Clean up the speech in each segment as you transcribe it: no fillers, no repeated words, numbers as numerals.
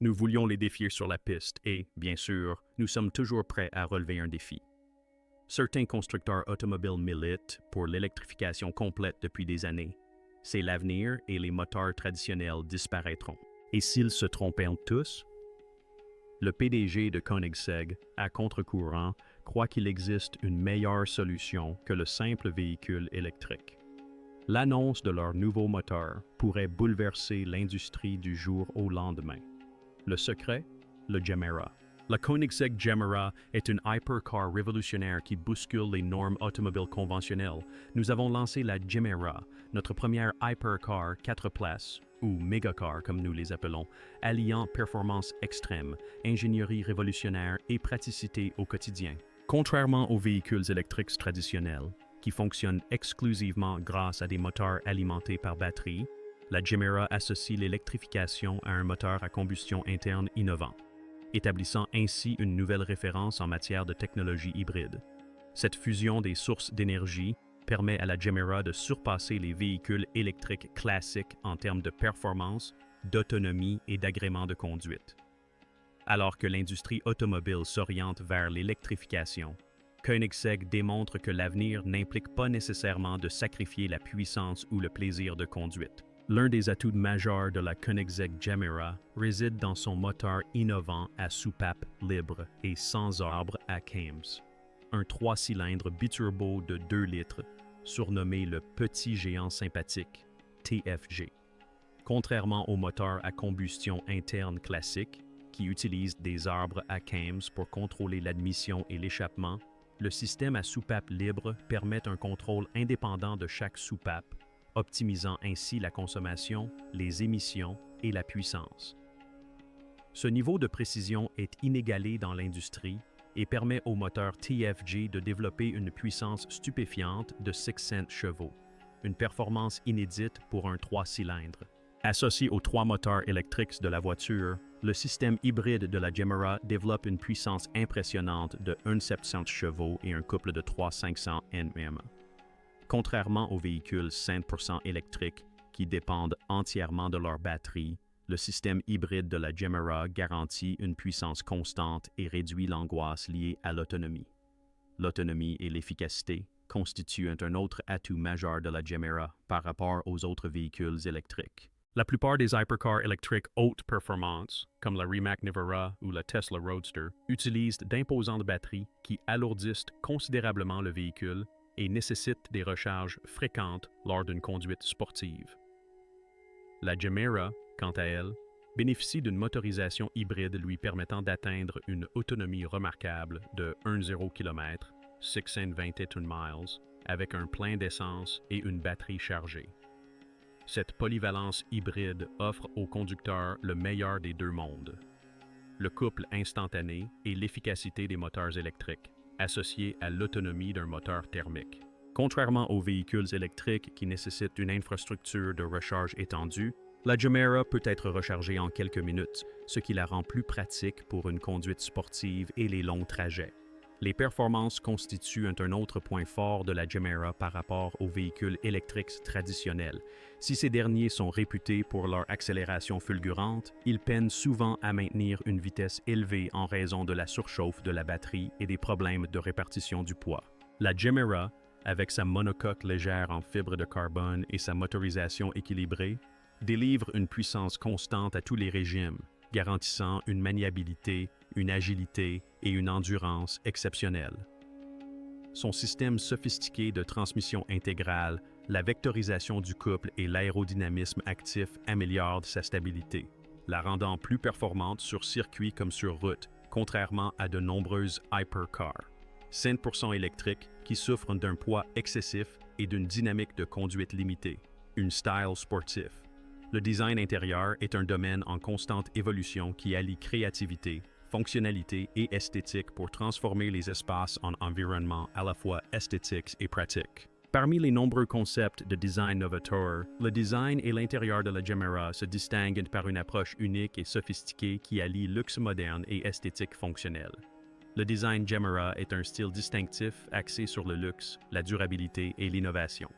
Nous voulions les défier sur la piste et, bien sûr, nous sommes toujours prêts à relever un défi. Certains constructeurs automobiles militent pour l'électrification complète depuis des années. C'est l'avenir et les moteurs traditionnels disparaîtront. Et s'ils se trompaient tous? Le PDG de Koenigsegg, à contre-courant, croit qu'il existe une meilleure solution que le simple véhicule électrique. L'annonce de leur nouveau moteur pourrait bouleverser l'industrie du jour au lendemain. Le secret? Le Gemera. La Koenigsegg Gemera est une hypercar révolutionnaire qui bouscule les normes automobiles conventionnelles. Nous avons lancé la Gemera, notre première hypercar 4 places, ou mégacar comme nous les appelons, alliant performance extrême, ingénierie révolutionnaire et praticité au quotidien. Contrairement aux véhicules électriques traditionnels, qui fonctionnent exclusivement grâce à des moteurs alimentés par batterie, la Gemera associe l'électrification à un moteur à combustion interne innovant, établissant ainsi une nouvelle référence en matière de technologie hybride. Cette fusion des sources d'énergie permet à la Gemera de surpasser les véhicules électriques classiques en termes de performance, d'autonomie et d'agrément de conduite. Alors que l'industrie automobile s'oriente vers l'électrification, Koenigsegg démontre que l'avenir n'implique pas nécessairement de sacrifier la puissance ou le plaisir de conduite. L'un des atouts majeurs de la Koenigsegg Gemera réside dans son moteur innovant à soupape libre et sans arbre à Kames. Un 3 cylindres biturbo de 2 litres, surnommé le Petit Géant Sympathique, TFG. Contrairement au moteur à combustion interne classique, qui utilise des arbres à Kames pour contrôler l'admission et l'échappement, le système à soupape libre permet un contrôle indépendant de chaque soupape, optimisant ainsi la consommation, les émissions et la puissance. Ce niveau de précision est inégalé dans l'industrie et permet au moteur TFG de développer une puissance stupéfiante de 600 chevaux, une performance inédite pour un 3 cylindres. Associé aux 3 moteurs électriques de la voiture, le système hybride de la Gemera développe une puissance impressionnante de 1,700 chevaux et un couple de 3,500 Nm. Contrairement aux véhicules 100% électriques qui dépendent entièrement de leur batterie, le système hybride de la Gemera garantit une puissance constante et réduit l'angoisse liée à l'autonomie. L'autonomie et l'efficacité constituent un autre atout majeur de la Gemera par rapport aux autres véhicules électriques. La plupart des hypercars électriques haute performance, comme la Rimac Nevera ou la Tesla Roadster, utilisent d'imposantes batteries qui alourdissent considérablement le véhicule et nécessitent des recharges fréquentes lors d'une conduite sportive. La Gemera, quant à elle, bénéficie d'une motorisation hybride lui permettant d'atteindre une autonomie remarquable de 1,0 km, 621 miles, avec un plein d'essence et une batterie chargée. Cette polyvalence hybride offre au conducteur le meilleur des deux mondes. Le couple instantané et l'efficacité des moteurs électriques, associés à l'autonomie d'un moteur thermique. Contrairement aux véhicules électriques qui nécessitent une infrastructure de recharge étendue, la Gemera peut être rechargée en quelques minutes, ce qui la rend plus pratique pour une conduite sportive et les longs trajets. Les performances constituent un autre point fort de la Gemera par rapport aux véhicules électriques traditionnels. Si ces derniers sont réputés pour leur accélération fulgurante, ils peinent souvent à maintenir une vitesse élevée en raison de la surchauffe de la batterie et des problèmes de répartition du poids. La Gemera, avec sa monocoque légère en fibre de carbone et sa motorisation équilibrée, délivre une puissance constante à tous les régimes, garantissant une maniabilité, une agilité et une endurance exceptionnelles. Son système sophistiqué de transmission intégrale, la vectorisation du couple et l'aérodynamisme actif améliorent sa stabilité, la rendant plus performante sur circuit comme sur route, contrairement à de nombreuses hypercars. 100% électriques qui souffrent d'un poids excessif et d'une dynamique de conduite limitée, un style sportif. Le design intérieur est un domaine en constante évolution qui allie créativité, fonctionnalité et esthétique pour transformer les espaces en environnements à la fois esthétiques et pratiques. Parmi les nombreux concepts de design novateur, le design et l'intérieur de la Gemera se distinguent par une approche unique et sophistiquée qui allie luxe moderne et esthétique fonctionnelle. Le design Gemera est un style distinctif axé sur le luxe, la durabilité et l'innovation.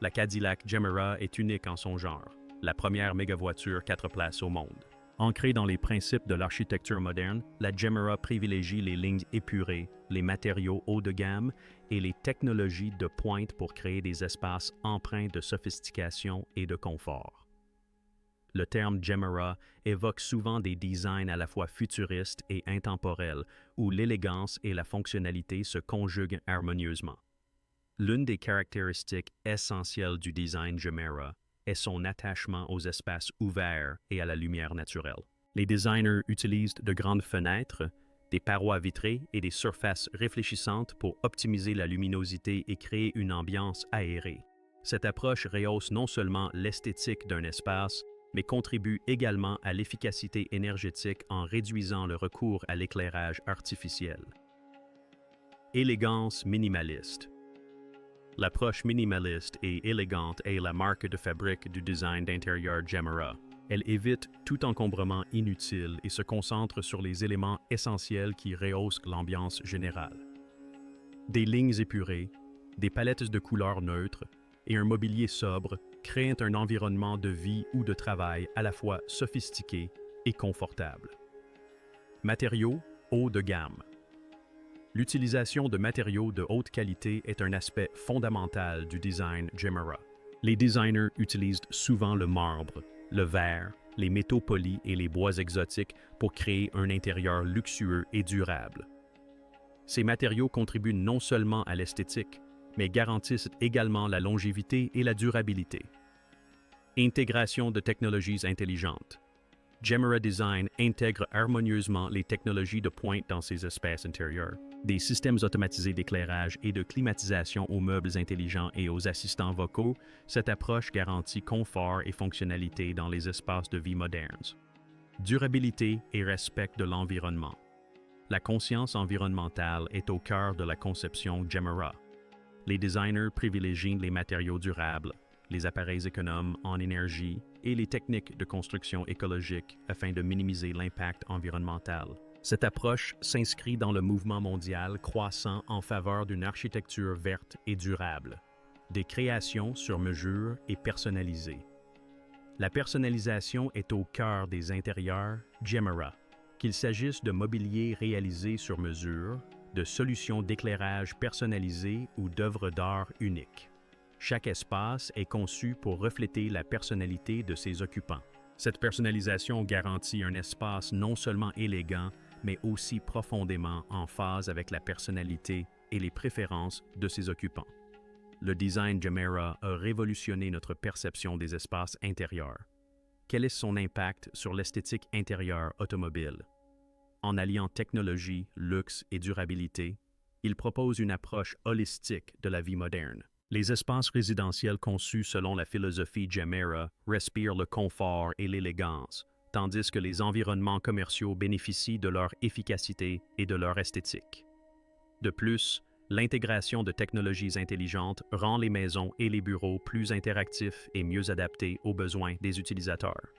La Cadillac Gemera est unique en son genre, la première méga-voiture 4 places au monde. Ancrée dans les principes de l'architecture moderne, la Gemera privilégie les lignes épurées, les matériaux haut de gamme et les technologies de pointe pour créer des espaces empreints de sophistication et de confort. Le terme Gemera évoque souvent des designs à la fois futuristes et intemporels, où l'élégance et la fonctionnalité se conjuguent harmonieusement. L'une des caractéristiques essentielles du design Gemera est son attachement aux espaces ouverts et à la lumière naturelle. Les designers utilisent de grandes fenêtres, des parois vitrées et des surfaces réfléchissantes pour optimiser la luminosité et créer une ambiance aérée. Cette approche rehausse non seulement l'esthétique d'un espace, mais contribue également à l'efficacité énergétique en réduisant le recours à l'éclairage artificiel. Élégance minimaliste. L'approche minimaliste et élégante est la marque de fabrique du design d'intérieur Gemera. Elle évite tout encombrement inutile et se concentre sur les éléments essentiels qui rehaussent l'ambiance générale. Des lignes épurées, des palettes de couleurs neutres et un mobilier sobre créent un environnement de vie ou de travail à la fois sophistiqué et confortable. Matériaux haut de gamme. L'utilisation de matériaux de haute qualité est un aspect fondamental du design Gemera. Les designers utilisent souvent le marbre, le verre, les métaux polis et les bois exotiques pour créer un intérieur luxueux et durable. Ces matériaux contribuent non seulement à l'esthétique, mais garantissent également la longévité et la durabilité. Intégration de technologies intelligentes. Gemera Design intègre harmonieusement les technologies de pointe dans ses espaces intérieurs. Des systèmes automatisés d'éclairage et de climatisation aux meubles intelligents et aux assistants vocaux, cette approche garantit confort et fonctionnalité dans les espaces de vie modernes. Durabilité et respect de l'environnement. La conscience environnementale est au cœur de la conception Gemera. Les designers privilégient les matériaux durables, les appareils économes en énergie et les techniques de construction écologique afin de minimiser l'impact environnemental. Cette approche s'inscrit dans le mouvement mondial croissant en faveur d'une architecture verte et durable, des créations sur mesure et personnalisées. La personnalisation est au cœur des intérieurs Gemera, qu'il s'agisse de mobilier réalisé sur mesure, de solutions d'éclairage personnalisées ou d'œuvres d'art uniques. Chaque espace est conçu pour refléter la personnalité de ses occupants. Cette personnalisation garantit un espace non seulement élégant, mais aussi profondément en phase avec la personnalité et les préférences de ses occupants. Le design Gemera a révolutionné notre perception des espaces intérieurs. Quel est son impact sur l'esthétique intérieure automobile? En alliant technologie, luxe et durabilité, il propose une approche holistique de la vie moderne. Les espaces résidentiels conçus selon la philosophie Gemera respirent le confort et l'élégance, tandis que les environnements commerciaux bénéficient de leur efficacité et de leur esthétique. De plus, l'intégration de technologies intelligentes rend les maisons et les bureaux plus interactifs et mieux adaptés aux besoins des utilisateurs.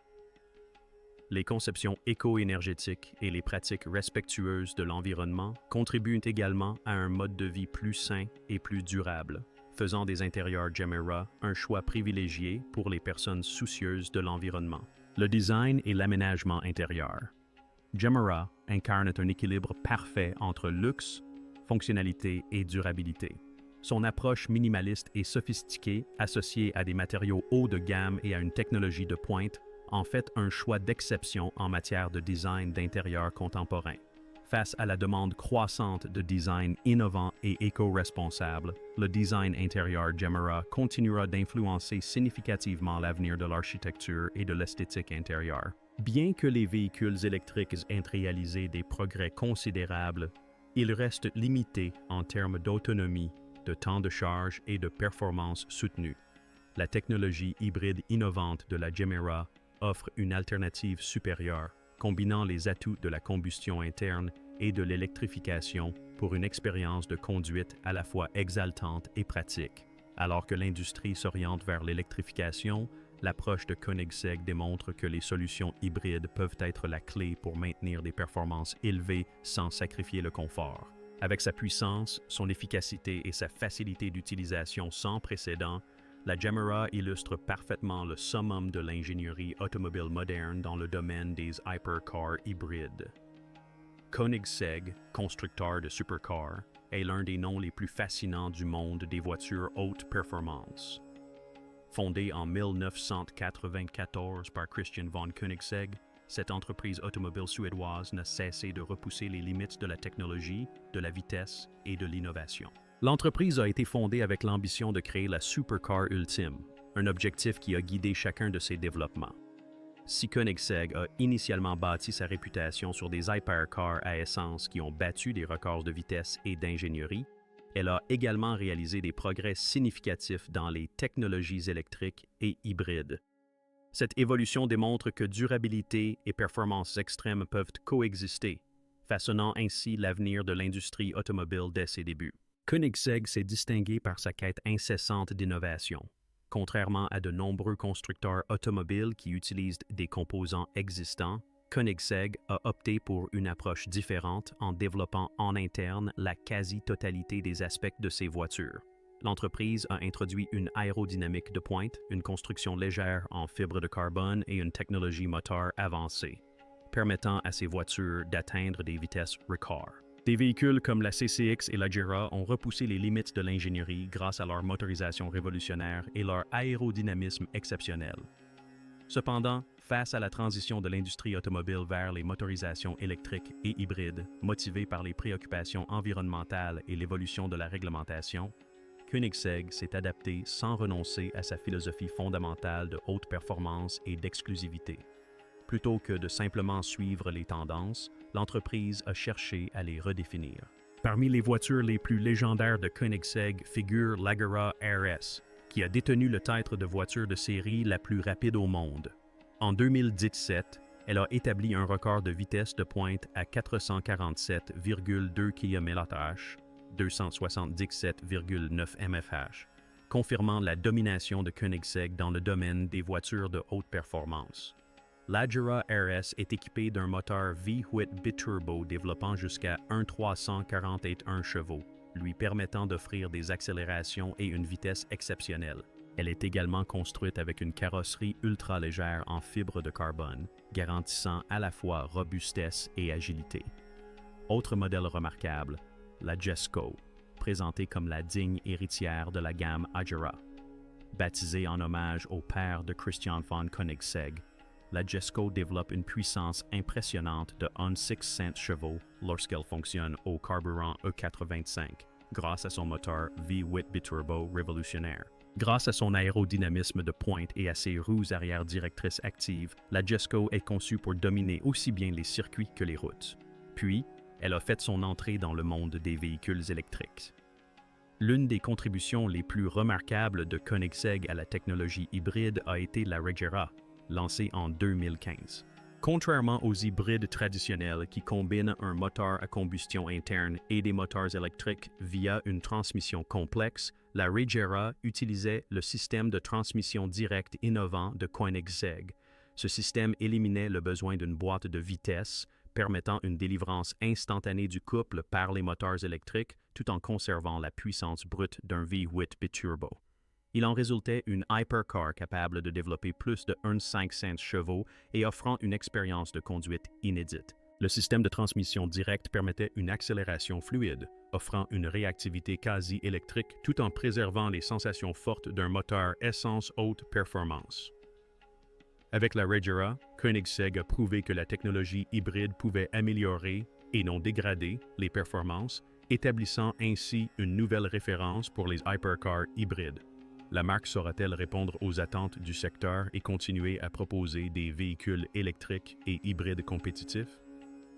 Les conceptions éco-énergétiques et les pratiques respectueuses de l'environnement contribuent également à un mode de vie plus sain et plus durable, faisant des intérieurs Gemera un choix privilégié pour les personnes soucieuses de l'environnement. Le design et l'aménagement intérieur. Gemera incarne un équilibre parfait entre luxe, fonctionnalité et durabilité. Son approche minimaliste et sophistiquée, associée à des matériaux haut de gamme et à une technologie de pointe, en fait un choix d'exception en matière de design d'intérieur contemporain. Face à la demande croissante de design innovant et éco-responsable, le design intérieur Gemera continuera d'influencer significativement l'avenir de l'architecture et de l'esthétique intérieure. Bien que les véhicules électriques aient réalisé des progrès considérables, ils restent limités en termes d'autonomie, de temps de charge et de performance soutenue. La technologie hybride innovante de la Gemera offre une alternative supérieure, combinant les atouts de la combustion interne et de l'électrification pour une expérience de conduite à la fois exaltante et pratique. Alors que l'industrie s'oriente vers l'électrification, l'approche de Koenigsegg démontre que les solutions hybrides peuvent être la clé pour maintenir des performances élevées sans sacrifier le confort. Avec sa puissance, son efficacité et sa facilité d'utilisation sans précédent, la Gemera illustre parfaitement le summum de l'ingénierie automobile moderne dans le domaine des hypercars hybrides. Koenigsegg, constructeur de supercars, est l'un des noms les plus fascinants du monde des voitures haute performance. Fondée en 1994 par Christian von Koenigsegg, cette entreprise automobile suédoise n'a cessé de repousser les limites de la technologie, de la vitesse et de l'innovation. L'entreprise a été fondée avec l'ambition de créer la supercar ultime, un objectif qui a guidé chacun de ses développements. Si Koenigsegg a initialement bâti sa réputation sur des hypercars à essence qui ont battu des records de vitesse et d'ingénierie, elle a également réalisé des progrès significatifs dans les technologies électriques et hybrides. Cette évolution démontre que durabilité et performance extrêmes peuvent coexister, façonnant ainsi l'avenir de l'industrie automobile dès ses débuts. Koenigsegg s'est distingué par sa quête incessante d'innovation. Contrairement à de nombreux constructeurs automobiles qui utilisent des composants existants, Koenigsegg a opté pour une approche différente en développant en interne la quasi-totalité des aspects de ses voitures. L'entreprise a introduit une aérodynamique de pointe, une construction légère en fibre de carbone et une technologie moteur avancée, permettant à ses voitures d'atteindre des vitesses record. Des véhicules comme la CCX et la Jera ont repoussé les limites de l'ingénierie grâce à leur motorisation révolutionnaire et leur aérodynamisme exceptionnel. Cependant, face à la transition de l'industrie automobile vers les motorisations électriques et hybrides, motivées par les préoccupations environnementales et l'évolution de la réglementation, Koenigsegg s'est adapté sans renoncer à sa philosophie fondamentale de haute performance et d'exclusivité. Plutôt que de simplement suivre les tendances, l'entreprise a cherché à les redéfinir. Parmi les voitures les plus légendaires de Koenigsegg figure l'Agera RS, qui a détenu le titre de voiture de série la plus rapide au monde. En 2017, elle a établi un record de vitesse de pointe à 447,2 km/h, 277,9 mph, confirmant la domination de Koenigsegg dans le domaine des voitures de haute performance. L'Agera RS est équipée d'un moteur V8 biturbo développant jusqu'à 1,341 chevaux, lui permettant d'offrir des accélérations et une vitesse exceptionnelle. Elle est également construite avec une carrosserie ultra-légère en fibre de carbone, garantissant à la fois robustesse et agilité. Autre modèle remarquable, la Jesko, présentée comme la digne héritière de la gamme Agera. Baptisée en hommage au père de Christian von Koenigsegg, la Jesko développe une puissance impressionnante de 1,6 chevaux lorsqu'elle fonctionne au carburant E85, grâce à son moteur V8 biturbo révolutionnaire. Grâce à son aérodynamisme de pointe et à ses roues arrière directrices actives, la Jesko est conçue pour dominer aussi bien les circuits que les routes. Puis, elle a fait son entrée dans le monde des véhicules électriques. L'une des contributions les plus remarquables de Koenigsegg à la technologie hybride a été la Regera, lancée en 2015. Contrairement aux hybrides traditionnels qui combinent un moteur à combustion interne et des moteurs électriques via une transmission complexe, la Regera utilisait le système de transmission directe innovant de Koenigsegg. Ce système éliminait le besoin d'une boîte de vitesse, permettant une délivrance instantanée du couple par les moteurs électriques tout en conservant la puissance brute d'un V8 biturbo. Il en résultait une hypercar capable de développer plus de 1,5 chevaux et offrant une expérience de conduite inédite. Le système de transmission directe permettait une accélération fluide, offrant une réactivité quasi électrique tout en préservant les sensations fortes d'un moteur essence haute performance. Avec la Regera, Koenigsegg a prouvé que la technologie hybride pouvait améliorer, et non dégrader, les performances, établissant ainsi une nouvelle référence pour les hypercars hybrides. La marque saura-t-elle répondre aux attentes du secteur et continuer à proposer des véhicules électriques et hybrides compétitifs?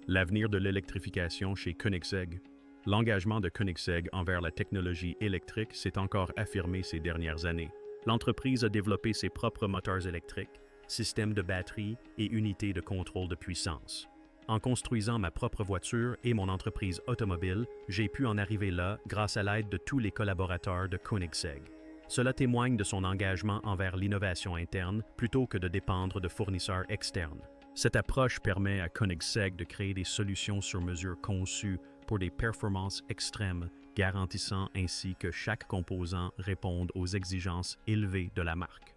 L'avenir de l'électrification chez Koenigsegg. L'engagement de Koenigsegg envers la technologie électrique s'est encore affirmé ces dernières années. L'entreprise a développé ses propres moteurs électriques, systèmes de batterie et unités de contrôle de puissance. En construisant ma propre voiture et mon entreprise automobile, j'ai pu en arriver là grâce à l'aide de tous les collaborateurs de Koenigsegg. Cela témoigne de son engagement envers l'innovation interne plutôt que de dépendre de fournisseurs externes. Cette approche permet à Koenigsegg de créer des solutions sur mesure conçues pour des performances extrêmes, garantissant ainsi que chaque composant réponde aux exigences élevées de la marque.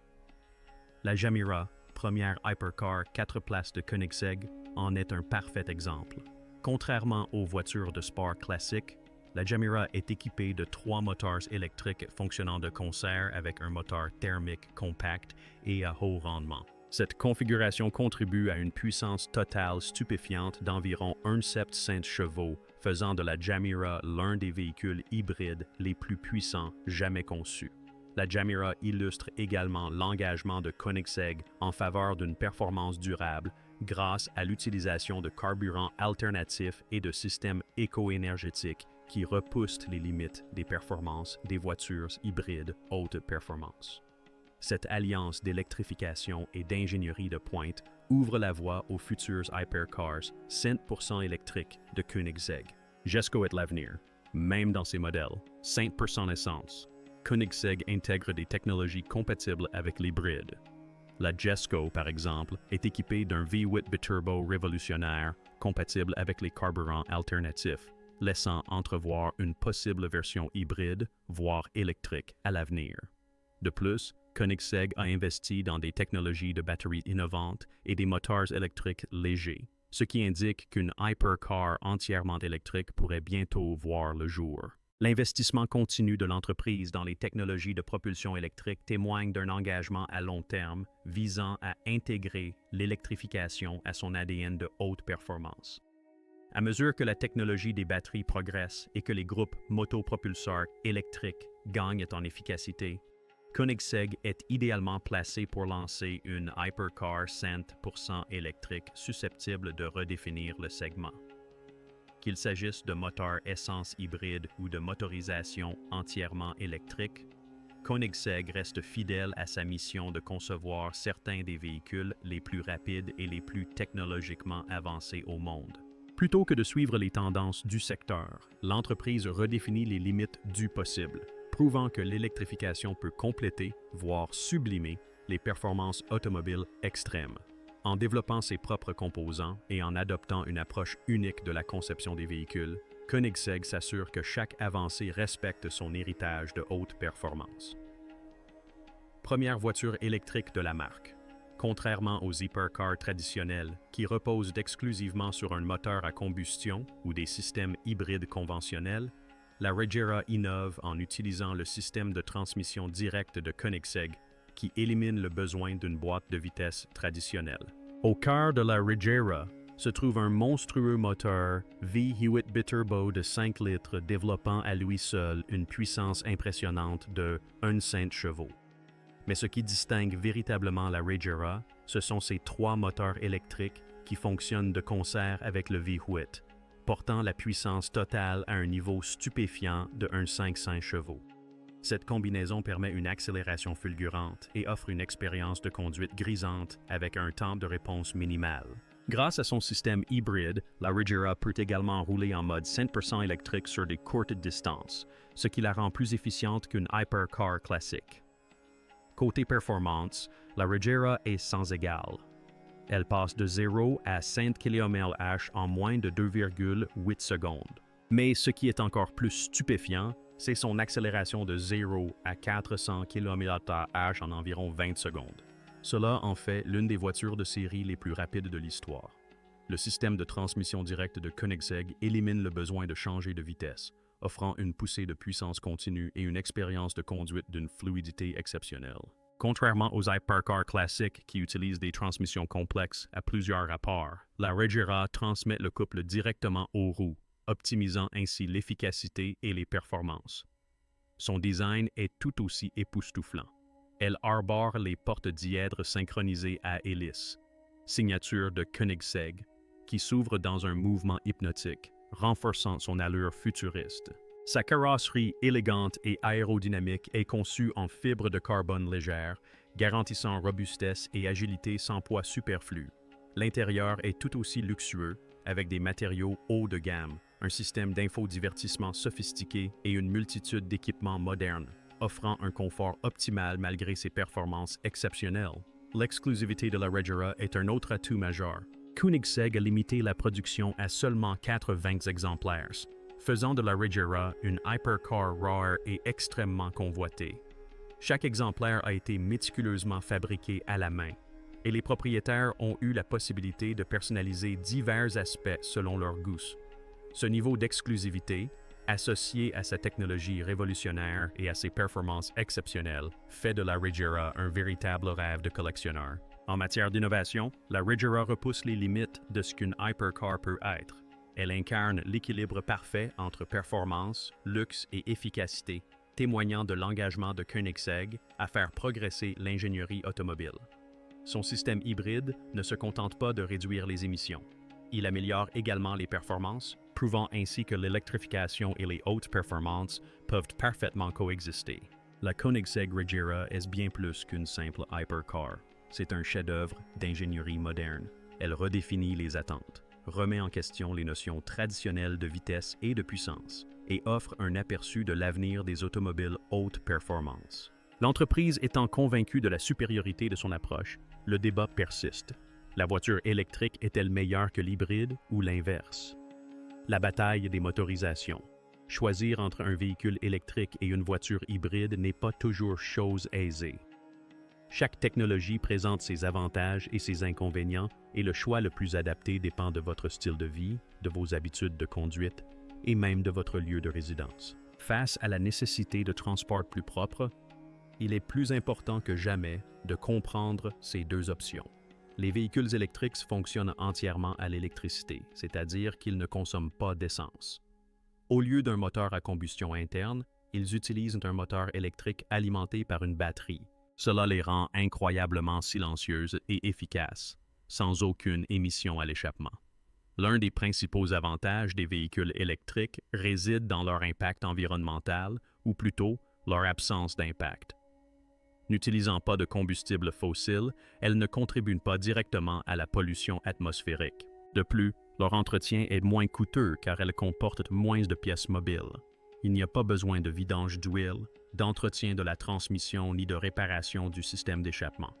La Jamira, première hypercar 4 places de Koenigsegg, en est un parfait exemple. Contrairement aux voitures de sport classiques, la Jamira est équipée de 3 moteurs électriques fonctionnant de concert avec un moteur thermique compact et à haut rendement. Cette configuration contribue à une puissance totale stupéfiante d'environ 1,7 chevaux, faisant de la Jamira l'un des véhicules hybrides les plus puissants jamais conçus. La Jamira illustre également l'engagement de Koenigsegg en faveur d'une performance durable grâce à l'utilisation de carburants alternatifs et de systèmes éco-énergétiques qui repoussent les limites des performances des voitures hybrides haute performance. Cette alliance d'électrification et d'ingénierie de pointe ouvre la voie aux futurs hypercars 100% électriques de Koenigsegg. Jesko est l'avenir, même dans ses modèles 100% essence. Koenigsegg intègre des technologies compatibles avec l'hybride. La Jesko, par exemple, est équipée d'un V8 biturbo révolutionnaire compatible avec les carburants alternatifs, laissant entrevoir une possible version hybride, voire électrique, à l'avenir. De plus, Koenigsegg a investi dans des technologies de batteries innovantes et des moteurs électriques légers, ce qui indique qu'une hypercar entièrement électrique pourrait bientôt voir le jour. L'investissement continu de l'entreprise dans les technologies de propulsion électrique témoigne d'un engagement à long terme visant à intégrer l'électrification à son ADN de haute performance. À mesure que la technologie des batteries progresse et que les groupes motopropulseurs électriques gagnent en efficacité, Koenigsegg est idéalement placé pour lancer une hypercar 100% électrique susceptible de redéfinir le segment. Qu'il s'agisse de moteurs essence hybride ou de motorisation entièrement électrique, Koenigsegg reste fidèle à sa mission de concevoir certains des véhicules les plus rapides et les plus technologiquement avancés au monde. Plutôt que de suivre les tendances du secteur, l'entreprise redéfinit les limites du possible, prouvant que l'électrification peut compléter, voire sublimer, les performances automobiles extrêmes. En développant ses propres composants et en adoptant une approche unique de la conception des véhicules, Koenigsegg s'assure que chaque avancée respecte son héritage de haute performance. Première voiture électrique de la marque. Contrairement aux hypercars traditionnels, qui reposent exclusivement sur un moteur à combustion ou des systèmes hybrides conventionnels, la Regera innove en utilisant le système de transmission directe de Koenigsegg qui élimine le besoin d'une boîte de vitesse traditionnelle. Au cœur de la Regera se trouve un monstrueux moteur V8 biturbo de 5 litres développant à lui seul une puissance impressionnante de 1,5 chevaux. Mais ce qui distingue véritablement la Regera, ce sont ces 3 moteurs électriques qui fonctionnent de concert avec le V8, portant la puissance totale à un niveau stupéfiant de 1,5 chevaux. Cette combinaison permet une accélération fulgurante et offre une expérience de conduite grisante avec un temps de réponse minimal. Grâce à son système hybride, la Regera peut également rouler en mode 100% électrique sur des courtes distances, ce qui la rend plus efficiente qu'une hypercar classique. Côté performance, la Regera est sans égal. Elle passe de 0 à 5 km/h en moins de 2,8 secondes. Mais ce qui est encore plus stupéfiant, c'est son accélération de 0 à 400 km/h en environ 20 secondes. Cela en fait l'une des voitures de série les plus rapides de l'histoire. Le système de transmission directe de Koenigsegg élimine le besoin de changer de vitesse, offrant une poussée de puissance continue et une expérience de conduite d'une fluidité exceptionnelle. Contrairement aux hypercars classiques qui utilisent des transmissions complexes à plusieurs rapports, la Regera transmet le couple directement aux roues, optimisant ainsi l'efficacité et les performances. Son design est tout aussi époustouflant. Elle arbore les portes dièdres synchronisées à hélice, signature de Koenigsegg, qui s'ouvre dans un mouvement hypnotique, renforçant son allure futuriste. Sa carrosserie élégante et aérodynamique est conçue en fibre de carbone légère, garantissant robustesse et agilité sans poids superflu. L'intérieur est tout aussi luxueux, avec des matériaux haut de gamme, un système d'infodivertissement sophistiqué et une multitude d'équipements modernes, offrant un confort optimal malgré ses performances exceptionnelles. L'exclusivité de la Regera est un autre atout majeur. Koenigsegg a limité la production à seulement 80 exemplaires, faisant de la Regera une hypercar rare et extrêmement convoitée. Chaque exemplaire a été méticuleusement fabriqué à la main, et les propriétaires ont eu la possibilité de personnaliser divers aspects selon leurs goûts. Ce niveau d'exclusivité, associé à sa technologie révolutionnaire et à ses performances exceptionnelles, fait de la Regera un véritable rêve de collectionneur. En matière d'innovation, la Regera repousse les limites de ce qu'une hypercar peut être. Elle incarne l'équilibre parfait entre performance, luxe et efficacité, témoignant de l'engagement de Koenigsegg à faire progresser l'ingénierie automobile. Son système hybride ne se contente pas de réduire les émissions. Il améliore également les performances, prouvant ainsi que l'électrification et les hautes performances peuvent parfaitement coexister. La Koenigsegg Regera est bien plus qu'une simple hypercar. C'est un chef-d'œuvre d'ingénierie moderne. Elle redéfinit les attentes, remet en question les notions traditionnelles de vitesse et de puissance, et offre un aperçu de l'avenir des automobiles haute performance. L'entreprise étant convaincue de la supériorité de son approche, le débat persiste. La voiture électrique est-elle meilleure que l'hybride ou l'inverse? La bataille des motorisations. Choisir entre un véhicule électrique et une voiture hybride n'est pas toujours chose aisée. Chaque technologie présente ses avantages et ses inconvénients, et le choix le plus adapté dépend de votre style de vie, de vos habitudes de conduite et même de votre lieu de résidence. Face à la nécessité de transport plus propre, il est plus important que jamais de comprendre ces deux options. Les véhicules électriques fonctionnent entièrement à l'électricité, c'est-à-dire qu'ils ne consomment pas d'essence. Au lieu d'un moteur à combustion interne, ils utilisent un moteur électrique alimenté par une batterie. Cela les rend incroyablement silencieuses et efficaces, sans aucune émission à l'échappement. L'un des principaux avantages des véhicules électriques réside dans leur impact environnemental, ou plutôt leur absence d'impact. N'utilisant pas de combustible fossile, elles ne contribuent pas directement à la pollution atmosphérique. De plus, leur entretien est moins coûteux car elles comportent moins de pièces mobiles. Il n'y a pas besoin de vidange d'huile, d'entretien de la transmission ni de réparation du système d'échappement.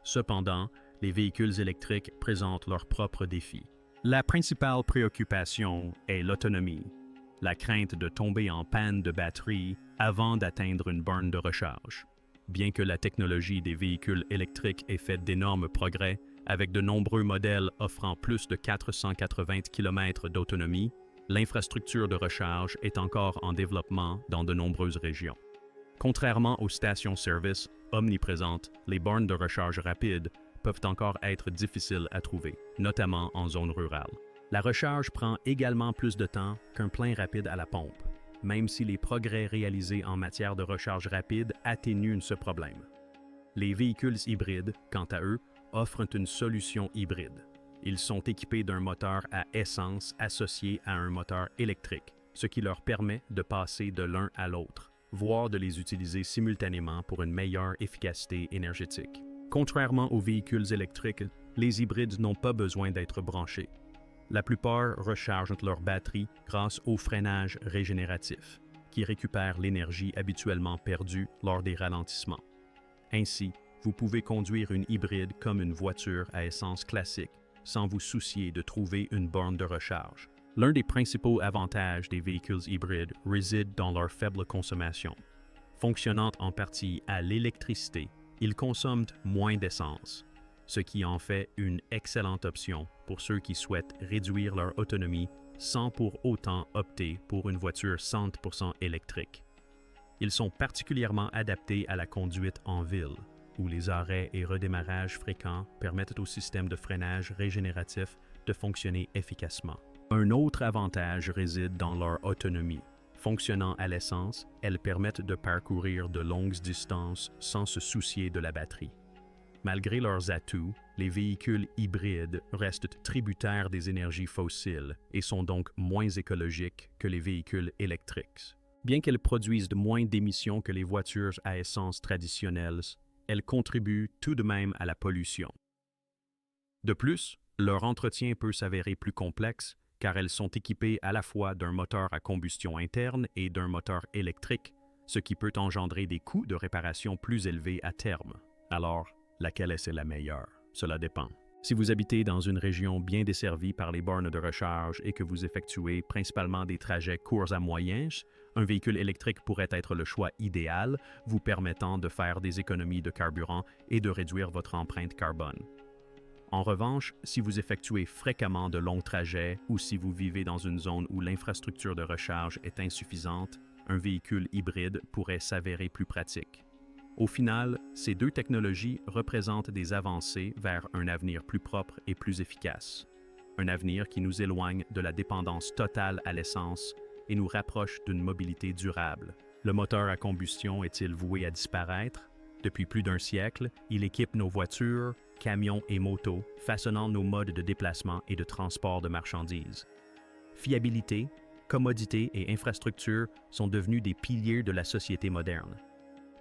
Cependant, les véhicules électriques présentent leurs propres défis. La principale préoccupation est l'autonomie, la crainte de tomber en panne de batterie avant d'atteindre une borne de recharge. Bien que la technologie des véhicules électriques ait fait d'énormes progrès, avec de nombreux modèles offrant plus de 480 km d'autonomie, l'infrastructure de recharge est encore en développement dans de nombreuses régions. Contrairement aux stations-service omniprésentes, les bornes de recharge rapide peuvent encore être difficiles à trouver, notamment en zone rurale. La recharge prend également plus de temps qu'un plein rapide à la pompe, même si les progrès réalisés en matière de recharge rapide atténuent ce problème. Les véhicules hybrides, quant à eux, offrent une solution hybride. Ils sont équipés d'un moteur à essence associé à un moteur électrique, ce qui leur permet de passer de l'un à l'autre, voire de les utiliser simultanément pour une meilleure efficacité énergétique. Contrairement aux véhicules électriques, les hybrides n'ont pas besoin d'être branchés. La plupart rechargent leur batterie grâce au freinage régénératif, qui récupère l'énergie habituellement perdue lors des ralentissements. Ainsi, vous pouvez conduire une hybride comme une voiture à essence classique, sans vous soucier de trouver une borne de recharge. L'un des principaux avantages des véhicules hybrides réside dans leur faible consommation. Fonctionnant en partie à l'électricité, ils consomment moins d'essence, ce qui en fait une excellente option pour ceux qui souhaitent réduire leur autonomie sans pour autant opter pour une voiture 100% électrique. Ils sont particulièrement adaptés à la conduite en ville, où les arrêts et redémarrages fréquents permettent au système de freinage régénératif de fonctionner efficacement. Un autre avantage réside dans leur autonomie. Fonctionnant à l'essence, elles permettent de parcourir de longues distances sans se soucier de la batterie. Malgré leurs atouts, les véhicules hybrides restent tributaires des énergies fossiles et sont donc moins écologiques que les véhicules électriques. Bien qu'elles produisent moins d'émissions que les voitures à essence traditionnelles, elles contribuent tout de même à la pollution. De plus, leur entretien peut s'avérer plus complexe car elles sont équipées à la fois d'un moteur à combustion interne et d'un moteur électrique, ce qui peut engendrer des coûts de réparation plus élevés à terme. Alors, laquelle est la meilleure? Cela dépend. Si vous habitez dans une région bien desservie par les bornes de recharge et que vous effectuez principalement des trajets courts à moyens, un véhicule électrique pourrait être le choix idéal, vous permettant de faire des économies de carburant et de réduire votre empreinte carbone. En revanche, si vous effectuez fréquemment de longs trajets ou si vous vivez dans une zone où l'infrastructure de recharge est insuffisante, un véhicule hybride pourrait s'avérer plus pratique. Au final, ces deux technologies représentent des avancées vers un avenir plus propre et plus efficace. Un avenir qui nous éloigne de la dépendance totale à l'essence et nous rapproche d'une mobilité durable. Le moteur à combustion est-il voué à disparaître? Depuis plus d'un siècle, il équipe nos voitures, camions et motos, façonnant nos modes de déplacement et de transport de marchandises. Fiabilité, commodité et infrastructure sont devenus des piliers de la société moderne.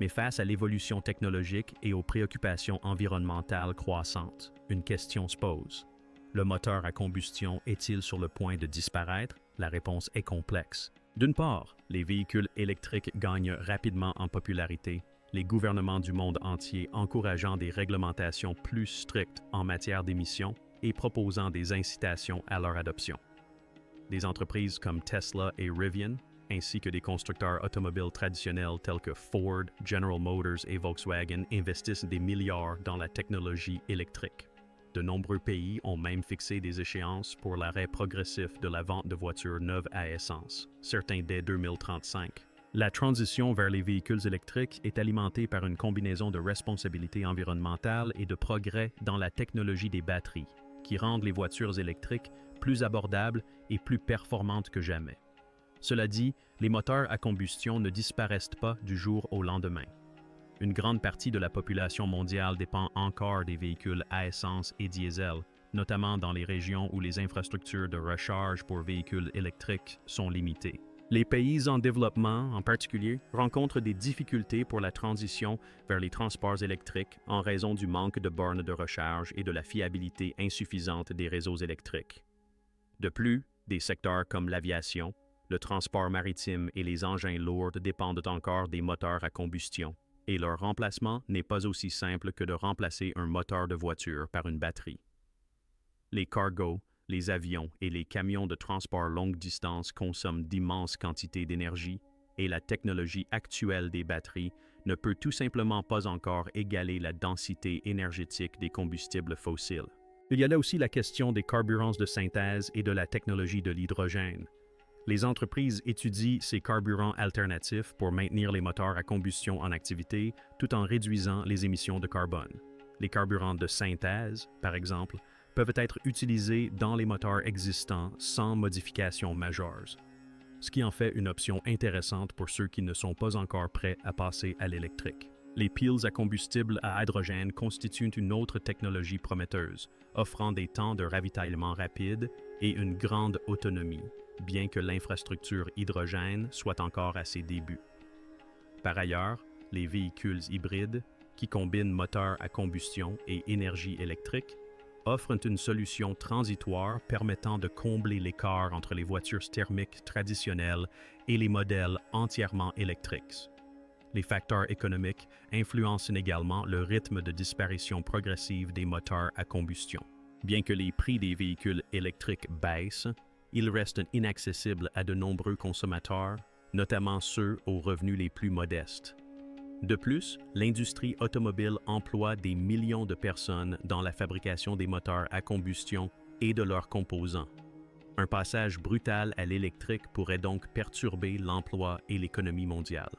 Mais face à l'évolution technologique et aux préoccupations environnementales croissantes, une question se pose. Le moteur à combustion est-il sur le point de disparaître? La réponse est complexe. D'une part, les véhicules électriques gagnent rapidement en popularité, les gouvernements du monde entier encourageant des réglementations plus strictes en matière d'émissions et proposant des incitations à leur adoption. Des entreprises comme Tesla et Rivian, ainsi que des constructeurs automobiles traditionnels tels que Ford, General Motors et Volkswagen investissent des milliards dans la technologie électrique. De nombreux pays ont même fixé des échéances pour l'arrêt progressif de la vente de voitures neuves à essence, certains dès 2035. La transition vers les véhicules électriques est alimentée par une combinaison de responsabilités environnementales et de progrès dans la technologie des batteries, qui rendent les voitures électriques plus abordables et plus performantes que jamais. Cela dit, les moteurs à combustion ne disparaissent pas du jour au lendemain. Une grande partie de la population mondiale dépend encore des véhicules à essence et diesel, notamment dans les régions où les infrastructures de recharge pour véhicules électriques sont limitées. Les pays en développement, en particulier, rencontrent des difficultés pour la transition vers les transports électriques en raison du manque de bornes de recharge et de la fiabilité insuffisante des réseaux électriques. De plus, des secteurs comme l'aviation, le transport maritime et les engins lourds dépendent encore des moteurs à combustion, et leur remplacement n'est pas aussi simple que de remplacer un moteur de voiture par une batterie. Les cargos, les avions et les camions de transport longue distance consomment d'immenses quantités d'énergie et la technologie actuelle des batteries ne peut tout simplement pas encore égaler la densité énergétique des combustibles fossiles. Il y a là aussi la question des carburants de synthèse et de la technologie de l'hydrogène. Les entreprises étudient ces carburants alternatifs pour maintenir les moteurs à combustion en activité tout en réduisant les émissions de carbone. Les carburants de synthèse, par exemple, peuvent être utilisés dans les moteurs existants sans modification majeure, ce qui en fait une option intéressante pour ceux qui ne sont pas encore prêts à passer à l'électrique. Les piles à combustible à hydrogène constituent une autre technologie prometteuse, offrant des temps de ravitaillement rapides et une grande autonomie, bien que l'infrastructure hydrogène soit encore à ses débuts. Par ailleurs, les véhicules hybrides, qui combinent moteur à combustion et énergie électrique, offrent une solution transitoire permettant de combler l'écart entre les voitures thermiques traditionnelles et les modèles entièrement électriques. Les facteurs économiques influencent également le rythme de disparition progressive des moteurs à combustion. Bien que les prix des véhicules électriques baissent, ils restent inaccessibles à de nombreux consommateurs, notamment ceux aux revenus les plus modestes. De plus, l'industrie automobile emploie des millions de personnes dans la fabrication des moteurs à combustion et de leurs composants. Un passage brutal à l'électrique pourrait donc perturber l'emploi et l'économie mondiale.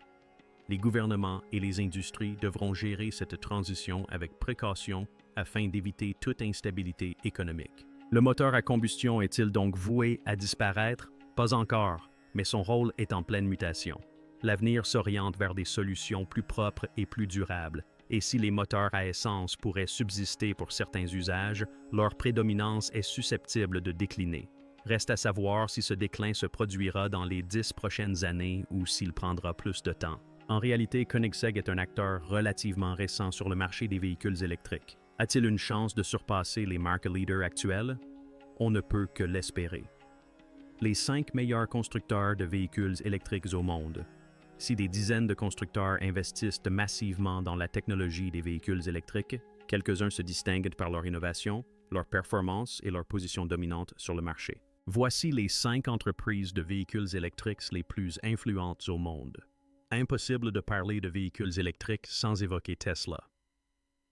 Les gouvernements et les industries devront gérer cette transition avec précaution afin d'éviter toute instabilité économique. Le moteur à combustion est-il donc voué à disparaître? Pas encore, mais son rôle est en pleine mutation. L'avenir s'oriente vers des solutions plus propres et plus durables, et si les moteurs à essence pourraient subsister pour certains usages, leur prédominance est susceptible de décliner. Reste à savoir si ce déclin se produira dans les 10 prochaines années ou s'il prendra plus de temps. En réalité, Koenigsegg est un acteur relativement récent sur le marché des véhicules électriques. A-t-il une chance de surpasser les market leaders actuels? On ne peut que l'espérer. Les 5 meilleurs constructeurs de véhicules électriques au monde. Si des dizaines de constructeurs investissent massivement dans la technologie des véhicules électriques, quelques-uns se distinguent par leur innovation, leur performance et leur position dominante sur le marché. Voici les 5 entreprises de véhicules électriques les plus influentes au monde. Impossible de parler de véhicules électriques sans évoquer Tesla.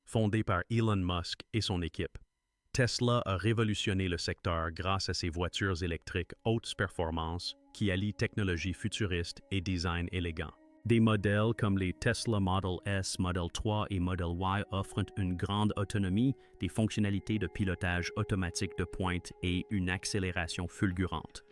Fondé par Elon Musk et son équipe, Tesla a révolutionné le secteur grâce à ses voitures électriques haute performance qui allient technologie futuriste et design élégant. Des modèles comme les Tesla Model S, Model 3 et Model Y offrent une grande autonomie, des fonctionnalités de pilotage automatique de pointe et une accélération fulgurante.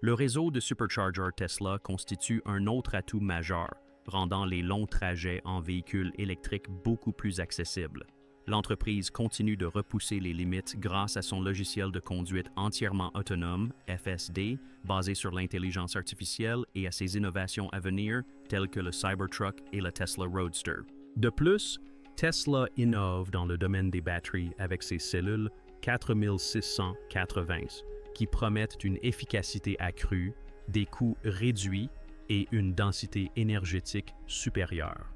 Le réseau de superchargers Tesla constitue un autre atout majeur, rendant les longs trajets en véhicules électriques beaucoup plus accessibles. L'entreprise continue de repousser les limites grâce à son logiciel de conduite entièrement autonome, FSD, basé sur l'intelligence artificielle et à ses innovations à venir, telles que le Cybertruck et le Tesla Roadster. De plus, Tesla innove dans le domaine des batteries avec ses cellules 4680, qui promettent une efficacité accrue, des coûts réduits et une densité énergétique supérieure.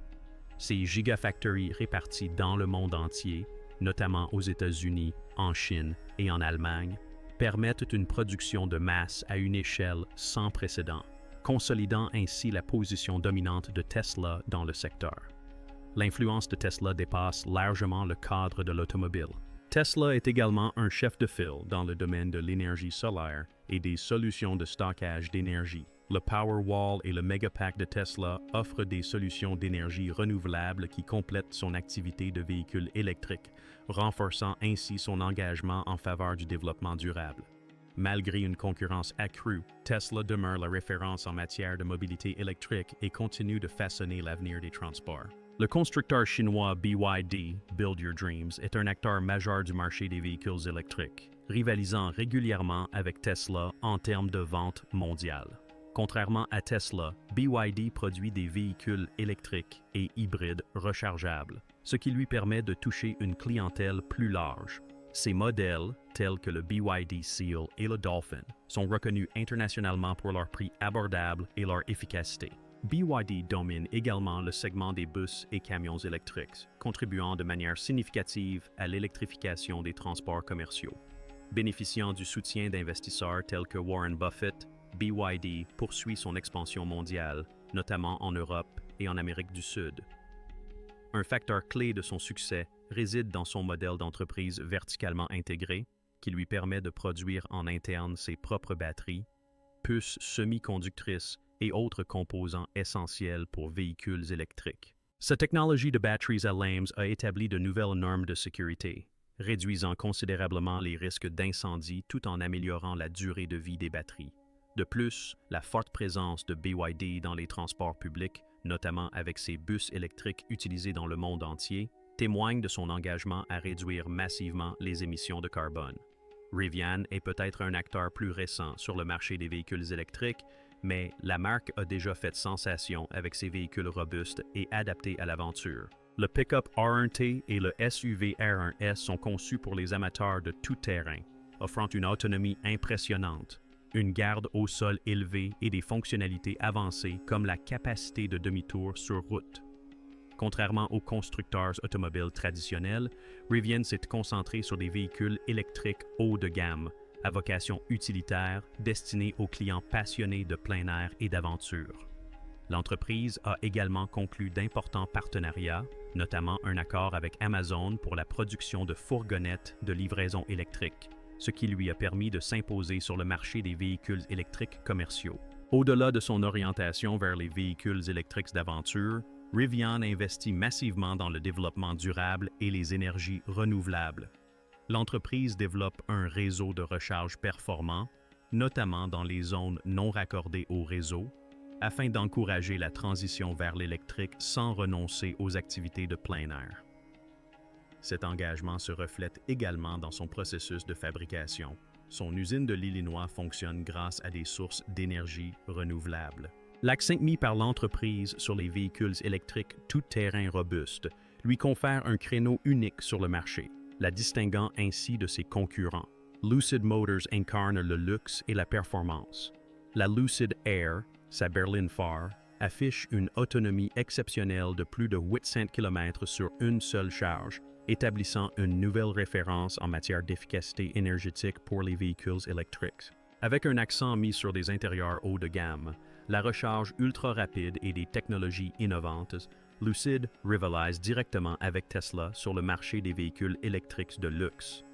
Ces gigafactories réparties dans le monde entier, notamment aux États-Unis, en Chine et en Allemagne, permettent une production de masse à une échelle sans précédent, consolidant ainsi la position dominante de Tesla dans le secteur. L'influence de Tesla dépasse largement le cadre de l'automobile. Tesla est également un chef de file dans le domaine de l'énergie solaire et des solutions de stockage d'énergie. Le Powerwall et le Megapack de Tesla offrent des solutions d'énergie renouvelable qui complètent son activité de véhicule électrique, renforçant ainsi son engagement en faveur du développement durable. Malgré une concurrence accrue, Tesla demeure la référence en matière de mobilité électrique et continue de façonner l'avenir des transports. Le constructeur chinois BYD, Build Your Dreams, est un acteur majeur du marché des véhicules électriques, rivalisant régulièrement avec Tesla en termes de vente mondiale. Contrairement à Tesla, BYD produit des véhicules électriques et hybrides rechargeables, ce qui lui permet de toucher une clientèle plus large. Ces modèles, tels que le BYD Seal et le Dolphin, sont reconnus internationalement pour leur prix abordable et leur efficacité. BYD domine également le segment des bus et camions électriques, contribuant de manière significative à l'électrification des transports commerciaux. Bénéficiant du soutien d'investisseurs tels que Warren Buffett, BYD poursuit son expansion mondiale, notamment en Europe et en Amérique du Sud. Un facteur clé de son succès réside dans son modèle d'entreprise verticalement intégré, qui lui permet de produire en interne ses propres batteries, puces semi-conductrices et autres composants essentiels pour véhicules électriques. Sa technologie de batteries à LAMS a établi de nouvelles normes de sécurité, réduisant considérablement les risques d'incendie tout en améliorant la durée de vie des batteries. De plus, la forte présence de BYD dans les transports publics, notamment avec ses bus électriques utilisés dans le monde entier, témoigne de son engagement à réduire massivement les émissions de carbone. Rivian est peut-être un acteur plus récent sur le marché des véhicules électriques, mais la marque a déjà fait sensation avec ses véhicules robustes et adaptés à l'aventure. Le pick-up R1T et le SUV R1S sont conçus pour les amateurs de tout terrain, offrant une autonomie impressionnante, une garde au sol élevée et des fonctionnalités avancées comme la capacité de demi-tour sur route. Contrairement aux constructeurs automobiles traditionnels, Rivian s'est concentré sur des véhicules électriques haut de gamme, à vocation utilitaire, destinés aux clients passionnés de plein air et d'aventure. L'entreprise a également conclu d'importants partenariats, notamment un accord avec Amazon pour la production de fourgonnettes de livraison électrique, ce qui lui a permis de s'imposer sur le marché des véhicules électriques commerciaux. Au-delà de son orientation vers les véhicules électriques d'aventure, Rivian investit massivement dans le développement durable et les énergies renouvelables. L'entreprise développe un réseau de recharge performant, notamment dans les zones non raccordées au réseau, afin d'encourager la transition vers l'électrique sans renoncer aux activités de plein air. Cet engagement se reflète également dans son processus de fabrication. Son usine de l'Illinois fonctionne grâce à des sources d'énergie renouvelables. L'accent mis par l'entreprise sur les véhicules électriques tout-terrain robustes lui confère un créneau unique sur le marché, la distinguant ainsi de ses concurrents. Lucid Motors incarne le luxe et la performance. La Lucid Air, sa berline phare, affiche une autonomie exceptionnelle de plus de 800 km sur une seule charge, établissant une nouvelle référence en matière d'efficacité énergétique pour les véhicules électriques. Avec un accent mis sur des intérieurs haut de gamme, la recharge ultra rapide et des technologies innovantes, Lucid rivalise directement avec Tesla sur le marché des véhicules électriques de luxe.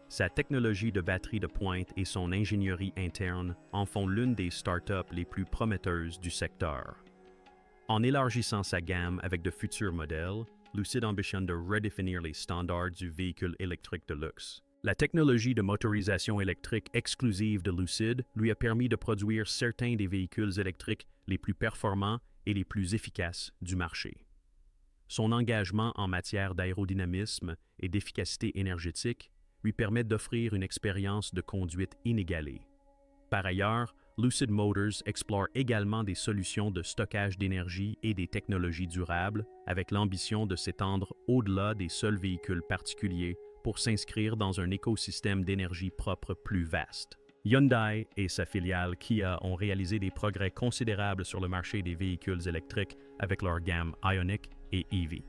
Sa technologie de batterie de pointe et son ingénierie interne en font l'une des startups les plus prometteuses du secteur. En élargissant sa gamme avec de futurs modèles, Lucid ambitionne de redéfinir les standards du véhicule électrique de luxe. La technologie de motorisation électrique exclusive de Lucid lui a permis de produire certains des véhicules électriques les plus performants et les plus efficaces du marché. Son engagement en matière d'aérodynamisme et d'efficacité énergétique lui permet d'offrir une expérience de conduite inégalée. Par ailleurs, Lucid Motors explore également des solutions de stockage d'énergie et des technologies durables, avec l'ambition de s'étendre au-delà des seuls véhicules particuliers pour s'inscrire dans un écosystème d'énergie propre plus vaste. Hyundai et sa filiale Kia ont réalisé des progrès considérables sur le marché des véhicules électriques avec leur gamme Ioniq et EV.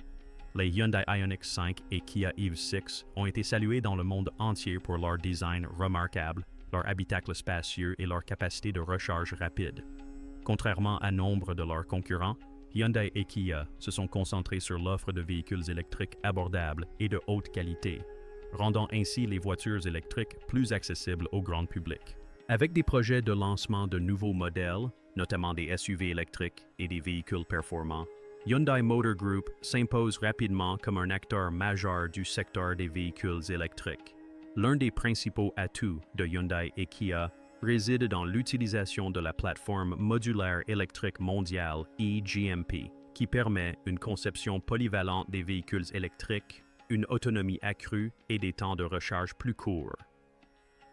Les Hyundai Ioniq 5 et Kia EV6 ont été salués dans le monde entier pour leur design remarquable, leur habitacle spacieux et leur capacité de recharge rapide. Contrairement à nombre de leurs concurrents, Hyundai et Kia se sont concentrés sur l'offre de véhicules électriques abordables et de haute qualité, rendant ainsi les voitures électriques plus accessibles au grand public. Avec des projets de lancement de nouveaux modèles, notamment des SUV électriques et des véhicules performants, Hyundai Motor Group s'impose rapidement comme un acteur majeur du secteur des véhicules électriques. L'un des principaux atouts de Hyundai et Kia réside dans l'utilisation de la plateforme modulaire électrique mondiale eGMP, qui permet une conception polyvalente des véhicules électriques, une autonomie accrue et des temps de recharge plus courts.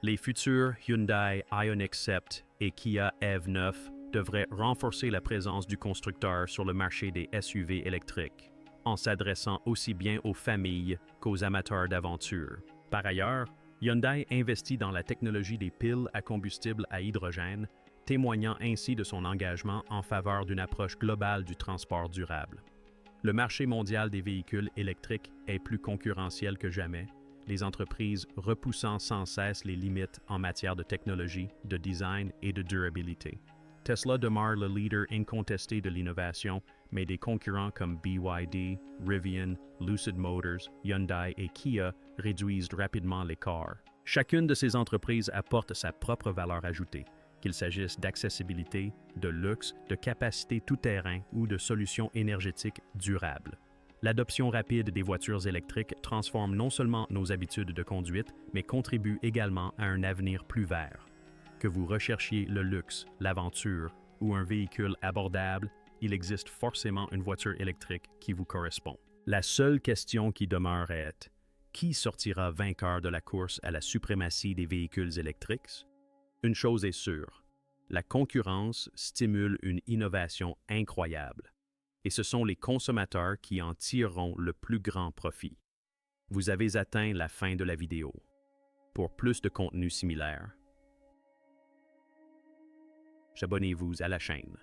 Les futurs Hyundai Ioniq 7 et Kia EV9 devraient renforcer la présence du constructeur sur le marché des SUV électriques, en s'adressant aussi bien aux familles qu'aux amateurs d'aventure. Par ailleurs, Hyundai investit dans la technologie des piles à combustible à hydrogène, témoignant ainsi de son engagement en faveur d'une approche globale du transport durable. Le marché mondial des véhicules électriques est plus concurrentiel que jamais, les entreprises repoussant sans cesse les limites en matière de technologie, de design et de durabilité. Tesla demeure le leader incontesté de l'innovation, mais des concurrents comme BYD, Rivian, Lucid Motors, Hyundai et Kia réduisent rapidement l'écart. Chacune de ces entreprises apporte sa propre valeur ajoutée, qu'il s'agisse d'accessibilité, de luxe, de capacité tout-terrain ou de solutions énergétiques durables. L'adoption rapide des voitures électriques transforme non seulement nos habitudes de conduite, mais contribue également à un avenir plus vert. Que vous recherchiez le luxe, l'aventure ou un véhicule abordable, il existe forcément une voiture électrique qui vous correspond. La seule question qui demeure est: qui sortira vainqueur de la course à la suprématie des véhicules électriques? Une chose est sûre, la concurrence stimule une innovation incroyable, et ce sont les consommateurs qui en tireront le plus grand profit. Vous avez atteint la fin de la vidéo. Pour plus de contenu similaire, abonnez-vous à la chaîne.